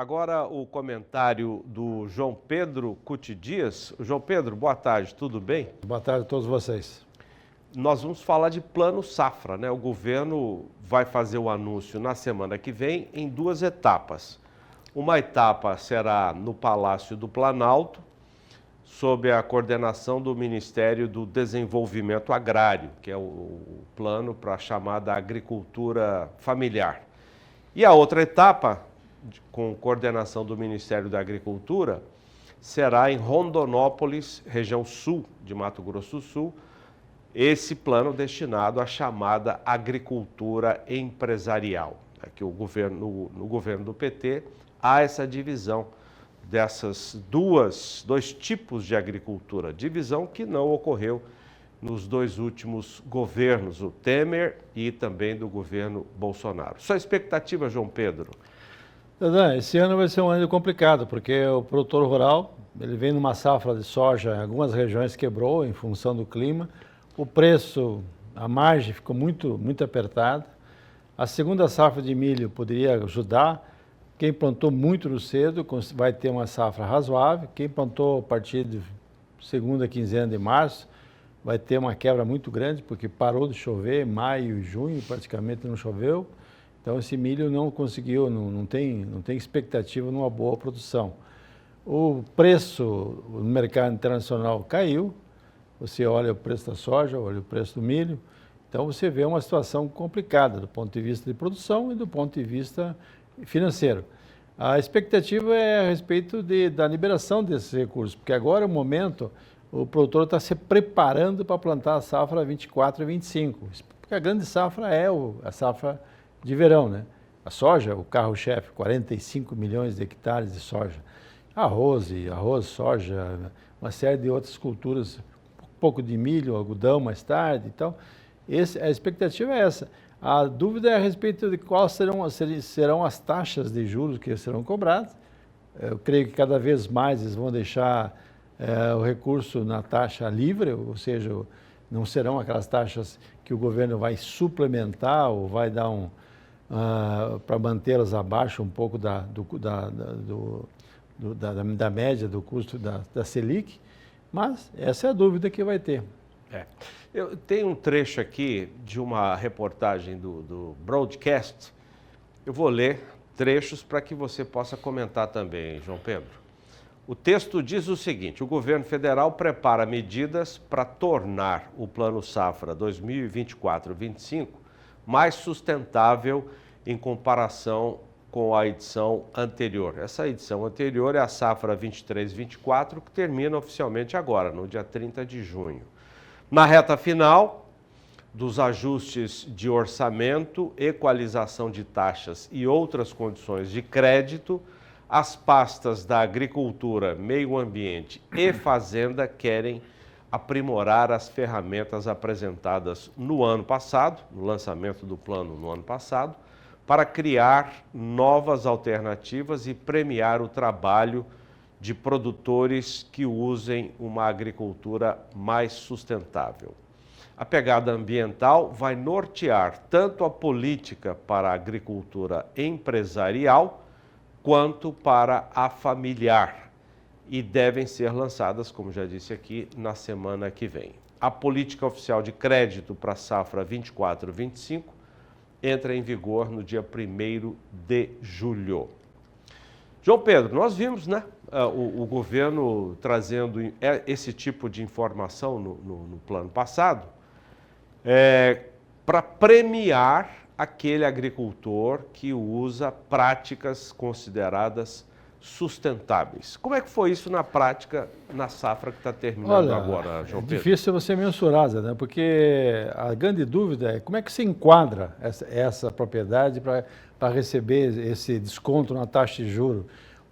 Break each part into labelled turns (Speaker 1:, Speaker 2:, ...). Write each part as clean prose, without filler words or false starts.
Speaker 1: Agora o comentário do João Pedro Cuti Dias. João Pedro, boa tarde, tudo bem?
Speaker 2: Boa tarde a todos vocês.
Speaker 1: Nós vamos falar de Plano Safra, né? O governo vai fazer o anúncio na semana que vem em duas etapas. Uma etapa será no Palácio do Planalto, sob a coordenação do Ministério do Desenvolvimento Agrário, que é o plano para a chamada agricultura familiar. E a outra etapa, com coordenação do Ministério da Agricultura, será em Rondonópolis, região sul de Mato Grosso do Sul, esse plano destinado à chamada agricultura empresarial. Aqui no governo do PT há essa divisão dessas dois tipos de agricultura, divisão que não ocorreu nos dois últimos governos, o Temer e também do governo Bolsonaro. Sua expectativa, João Pedro?
Speaker 2: Esse ano vai ser um ano complicado, porque o produtor rural, ele vem numa safra de soja, em algumas regiões quebrou em função do clima, o preço, a margem ficou muito apertada, a segunda safra de milho poderia ajudar, quem plantou muito cedo vai ter uma safra razoável, quem plantou a partir de segunda quinzena de março vai ter uma quebra muito grande, porque parou de chover, maio e junho praticamente não choveu, então esse milho não conseguiu, não tem expectativa numa boa produção. O preço no mercado internacional caiu, você olha o preço da soja, olha o preço do milho, então você vê uma situação complicada do ponto de vista de produção e do ponto de vista financeiro. A expectativa é a respeito da liberação desses recursos, porque agora é o momento, o produtor está se preparando para plantar a safra 24 e 25, porque a grande safra é a safra de verão, né? A soja, o carro-chefe, 45 milhões de hectares de soja, arroz, soja, uma série de outras culturas, um pouco de milho, algodão mais tarde, então, a expectativa é essa. A dúvida é a respeito de quais serão as taxas de juros que serão cobradas. Eu creio que cada vez mais eles vão deixar o recurso na taxa livre, ou seja, não serão aquelas taxas que o governo vai suplementar ou vai dar para mantê-las abaixo um pouco da média do custo da Selic, mas essa é a dúvida que vai ter.
Speaker 1: Eu tenho um trecho aqui de uma reportagem do Broadcast. Eu vou ler trechos para que você possa comentar também, João Pedro. O texto diz o seguinte: o governo federal prepara medidas para tornar o Plano Safra 2024-25 mais sustentável em comparação com a edição anterior. Essa edição anterior é a Safra 23-24, que termina oficialmente agora, no dia 30 de junho. Na reta final dos ajustes de orçamento, equalização de taxas e outras condições de crédito, as pastas da Agricultura, Meio Ambiente e Fazenda querem aprimorar as ferramentas apresentadas no ano passado, no lançamento do plano no ano passado, para criar novas alternativas e premiar o trabalho de produtores que usem uma agricultura mais sustentável. A pegada ambiental vai nortear tanto a política para a agricultura empresarial quanto para a familiar e devem ser lançadas, como já disse aqui, na semana que vem. A política oficial de crédito para a safra 24-25 entra em vigor no dia 1º de julho. João Pedro, nós vimos, né, o governo trazendo esse tipo de informação no plano passado para premiar aquele agricultor que usa práticas consideradas sustentáveis. Como é que foi isso na prática, na safra que está terminando agora, João Pedro?
Speaker 2: É difícil você mensurar, né? Porque a grande dúvida é como é que se enquadra essa propriedade para receber esse desconto na taxa de juros.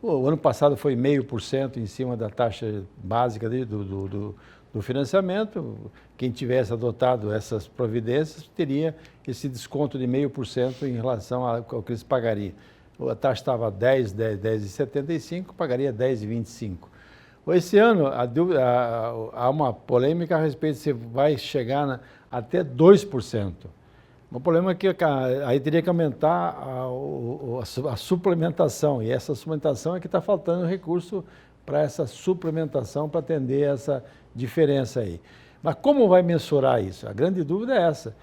Speaker 2: O ano passado foi 0,5% em cima da taxa básica do financiamento. Quem tivesse adotado essas providências teria esse desconto de 0,5% em relação ao que eles pagariam. A taxa estava 10,75, pagaria 10,25. Esse ano há uma polêmica a respeito de se vai chegar até 2%. O problema é que aí teria que aumentar a suplementação, e essa suplementação é que está faltando recurso para essa suplementação, para atender essa diferença aí. Mas como vai mensurar isso? A grande dúvida é essa.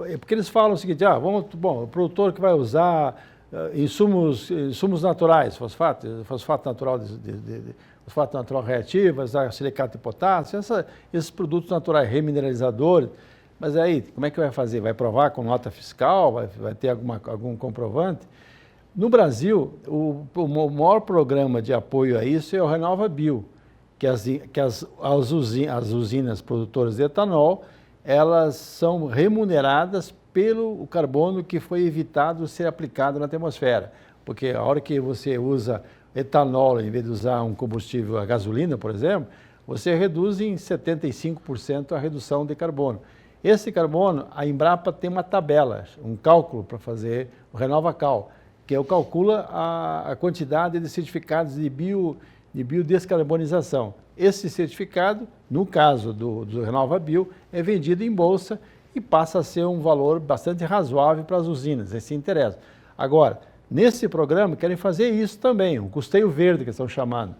Speaker 2: É porque eles falam o seguinte, o produtor que vai usar insumos naturais, fosfato natural, fosfato natural reativo, silicato de potássio, esses produtos naturais remineralizadores. Mas aí, como é que vai fazer? Vai provar com nota fiscal? Vai ter algum comprovante? No Brasil, o maior programa de apoio a isso é o RenovaBio, que as usinas produtoras de etanol, elas são remuneradas pelo carbono que foi evitado ser aplicado na atmosfera. Porque a hora que você usa etanol, em vez de usar um combustível, a gasolina, por exemplo, você reduz em 75% a redução de carbono. Esse carbono, a Embrapa tem uma tabela, um cálculo para fazer, o RenovaCal, que calcula a quantidade de certificados de biodescarbonização. Esse certificado, no caso do RenovaBio, é vendido em bolsa e passa a ser um valor bastante razoável para as usinas, esse interessa. Agora, nesse programa, querem fazer isso também, um custeio verde que estão chamando.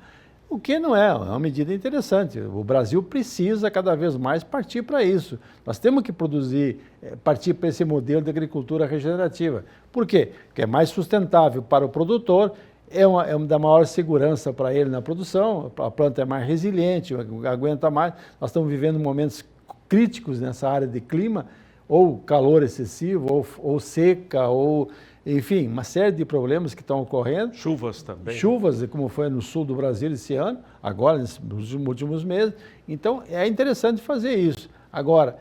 Speaker 2: O que não é uma medida interessante. O Brasil precisa cada vez mais partir para isso. Nós temos que partir para esse modelo de agricultura regenerativa. Por quê? Porque é mais sustentável para o produtor, é da maior segurança para ele na produção, a planta é mais resiliente, aguenta mais. Nós estamos vivendo momentos críticos nessa área de clima, ou calor excessivo, ou seca, ou... Enfim, uma série de problemas que estão ocorrendo.
Speaker 1: Chuvas também.
Speaker 2: Chuvas, como foi no sul do Brasil esse ano, agora, nos últimos meses. Então, é interessante fazer isso. Agora,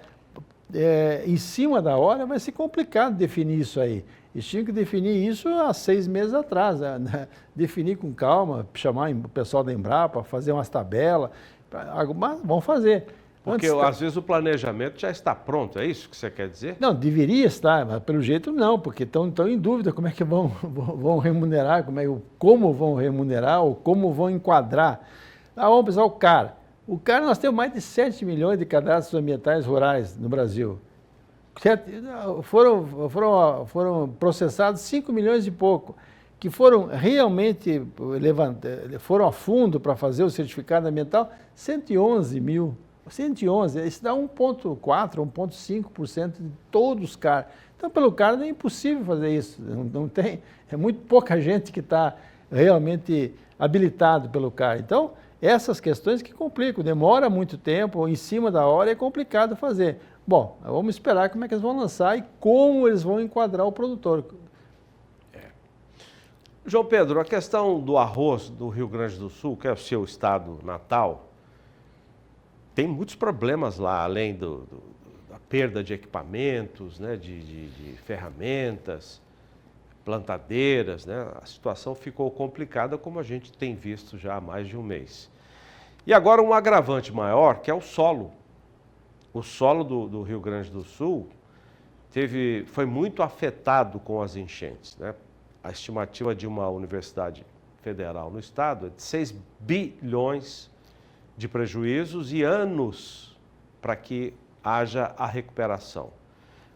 Speaker 2: em cima da hora, vai ser complicado definir isso aí. Eles tinham que definir isso há 6 meses atrás, né? Definir com calma, chamar o pessoal da Embrapa, fazer umas tabelas, mas vão fazer.
Speaker 1: Porque às vezes o planejamento já está pronto, é isso que você quer dizer?
Speaker 2: Não, deveria estar, mas pelo jeito não, porque estão em dúvida como é que vão remunerar, como vão remunerar ou como vão enquadrar. Vamos pensar o CAR. O CAR, nós temos mais de 7 milhões de cadastros ambientais rurais no Brasil. Foram processados 5 milhões e pouco, que foram realmente foram a fundo para fazer o certificado ambiental, 111 mil. 111, isso dá 1,4%, 1,5% de todos os CAR. Então, pelo CAR é impossível fazer isso. É muito pouca gente que está realmente habilitado pelo CAR. Então, essas questões que complicam, demora muito tempo, em cima da hora é complicado fazer. Bom, vamos esperar como é que eles vão lançar e como eles vão enquadrar o produtor.
Speaker 1: João Pedro, a questão do arroz do Rio Grande do Sul, que é o seu estado natal, tem muitos problemas lá, além da perda de equipamentos, né, de ferramentas, plantadeiras, né? A situação ficou complicada, como a gente tem visto já há mais de um mês. E agora um agravante maior, que é o solo. O solo do Rio Grande do Sul foi muito afetado com as enchentes, né? A estimativa de uma universidade federal no estado é de 6 bilhões de prejuízos e anos para que haja a recuperação.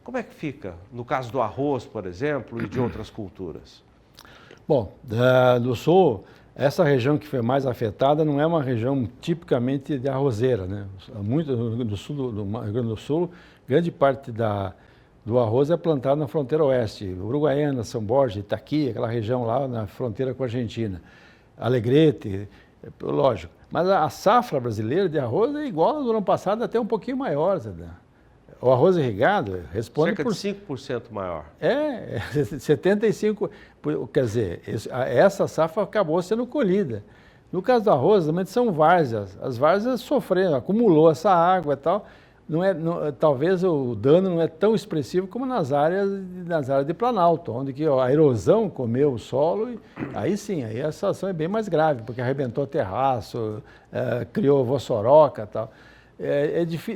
Speaker 1: Como é que fica no caso do arroz, por exemplo, e de outras culturas?
Speaker 2: Bom, do sul, essa região que foi mais afetada não é uma região tipicamente de arrozeira, né? Muito no Rio Grande do Sul, grande parte do arroz é plantado na fronteira oeste, Uruguaiana, São Borja, Itaqui, aquela região lá na fronteira com a Argentina, Alegrete, lógico. Mas a safra brasileira de arroz é igual ao do ano passado, até um pouquinho maior. O arroz irrigado responde
Speaker 1: cerca de 5% maior.
Speaker 2: 75%. Quer dizer, essa safra acabou sendo colhida. No caso do arroz, realmente são várzeas. As várzeas sofreram, acumulou essa água e tal. Talvez o dano não é tão expressivo como nas áreas de Planalto, onde que a erosão comeu o solo, e aí sim, aí a situação é bem mais grave, porque arrebentou terraço, criou vossoroca e tal.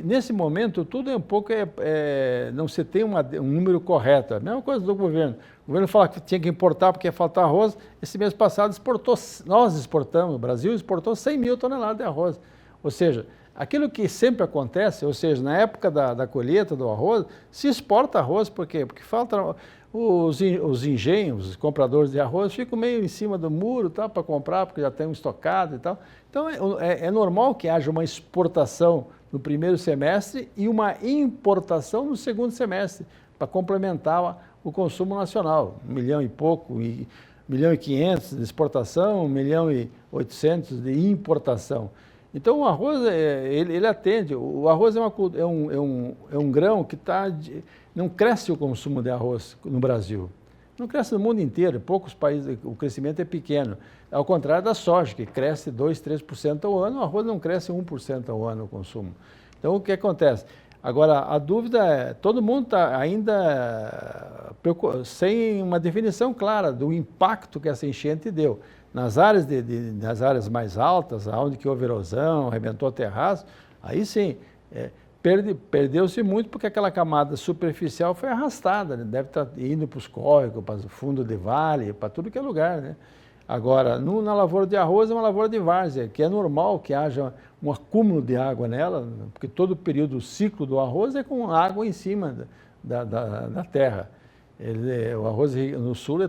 Speaker 2: Nesse momento, tudo é um pouco, não se tem um número correto, a mesma coisa do governo. O governo fala que tinha que importar porque ia faltar arroz, esse mês passado nós exportamos, o Brasil exportou 100 mil toneladas de arroz, ou seja, Aquilo que sempre acontece, ou seja, na época da colheita do arroz, se exporta arroz, por quê? Porque falta os engenhos, os compradores de arroz ficam meio em cima do muro para comprar, porque já tem um estocado e tal. Então é normal que haja uma exportação no primeiro semestre e uma importação no segundo semestre, para complementar o consumo nacional, 1 milhão e pouco, 1 milhão e 500 de exportação, 1 milhão e 800 de importação. Então o arroz, ele atende, o arroz é um grão que não cresce o consumo de arroz no Brasil. Não cresce no mundo inteiro, em poucos países o crescimento é pequeno. Ao contrário da soja, que cresce 2%, 3% ao ano, o arroz não cresce 1% ao ano o consumo. Então o que acontece? Agora, a dúvida é, todo mundo está ainda sem uma definição clara do impacto que essa enchente deu. Nas áreas mais altas, onde que houve erosão, arrebentou terraço, aí sim, perdeu-se muito porque aquela camada superficial foi arrastada, né? Deve estar indo para os córregos, para o fundo de vale, para tudo que é lugar, né? Agora, na lavoura de arroz é uma lavoura de várzea, que é normal que haja um acúmulo de água nela, porque todo o ciclo do arroz é com água em cima da terra. O arroz no sul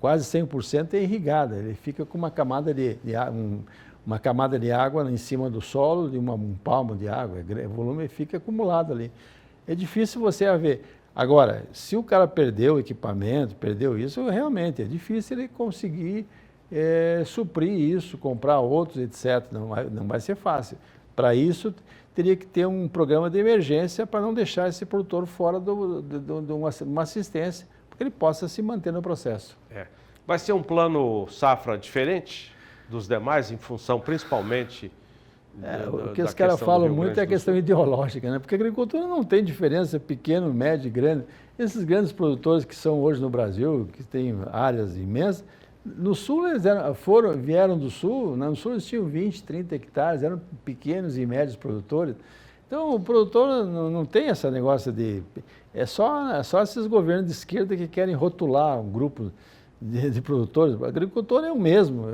Speaker 2: quase 100% é irrigado, ele fica com uma camada de água em cima do solo, de um palmo de água, o volume fica acumulado ali. É difícil você ver. Agora, se o cara perdeu o equipamento, perdeu isso, realmente é difícil ele conseguir suprir isso, comprar outros, etc. Não vai ser fácil. Para isso, teria que ter um programa de emergência para não deixar esse produtor fora de uma assistência, porque ele possa se manter no processo.
Speaker 1: Vai ser um plano safra diferente dos demais, em função principalmente
Speaker 2: o que os caras falam muito é a questão ideológica, né? Porque a agricultura não tem diferença pequeno, médio e grande. Esses grandes produtores que são hoje no Brasil, que têm áreas imensas, no sul eles vieram do sul, no sul eles tinham 20, 30 hectares, eram pequenos e médios produtores. Então o produtor não tem esse negócio de... É só esses governos de esquerda que querem rotular um grupo de produtores. O agricultor é o mesmo,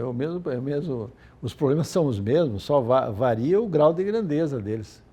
Speaker 2: os problemas são os mesmos, só varia o grau de grandeza deles.